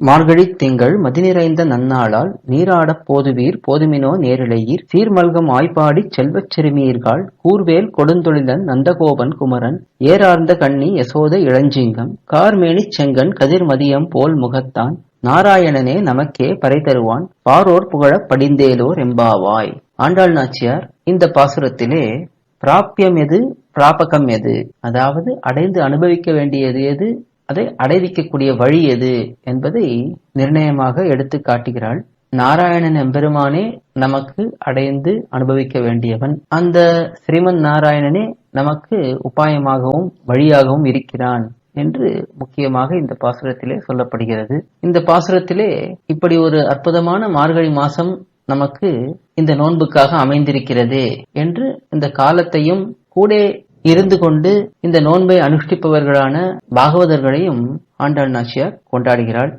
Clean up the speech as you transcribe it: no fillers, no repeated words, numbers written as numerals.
மார்கழித் திங்கள் மதிநிறைந்த நன்னாளால் நீராடப் போதுவீர் போதுமினோ நேரிழையீர் சீர்மல்கும் ஆய்ப்பாடிச் செல்வச் சிறுமியர்காள் கூர்வேல் கொடுந்தொழிலன் நந்தகோபன் குமரன் ஏரார்ந்த கண்ணி யசோதை இளஞ்சிங்கம் கார்மேனிச் செங்கண் கதிர்மதியம் போல் முகத்தான் நாராயணனே நமக்கே பறை தருவான் பாரோர் புகழப் படிந்தேலோர் எம்பாவாய். ஆண்டாள் நாச்சியார் இந்த பாசுரத்திலே பிராப்யம் எது பிராபகம் எது, அதாவது அடைந்து அனுபவிக்க வேண்டியது எது, அதை அடைவிக்கக்கூடிய வழி எது என்பதை நிர்ணயமாக எடுத்து காட்டுகிறாள். நாராயணன் எம்பெருமானே நமக்கு அடைந்து அனுபவிக்க வேண்டியவன். அந்த ஸ்ரீமன் நாராயணனே நமக்கு உபாயமாகவும் வழியாகவும் இருக்கிறான் என்று முக்கியமாக இந்த பாசுரத்திலே சொல்லப்படுகிறது. இந்த பாசுரத்திலே இப்படி ஒரு அற்புதமான மார்கழி மாசம் நமக்கு இந்த நோன்புக்காக அமைந்திருக்கிறதே என்று இந்த காலத்தையும் கூட இருந்து கொண்டு இந்த நோன்பை அனுஷ்டிப்பவர்களான பாகவதர்களையும் ஆண்டாள் நாச்சியார் கொண்டாடுகிறாள்.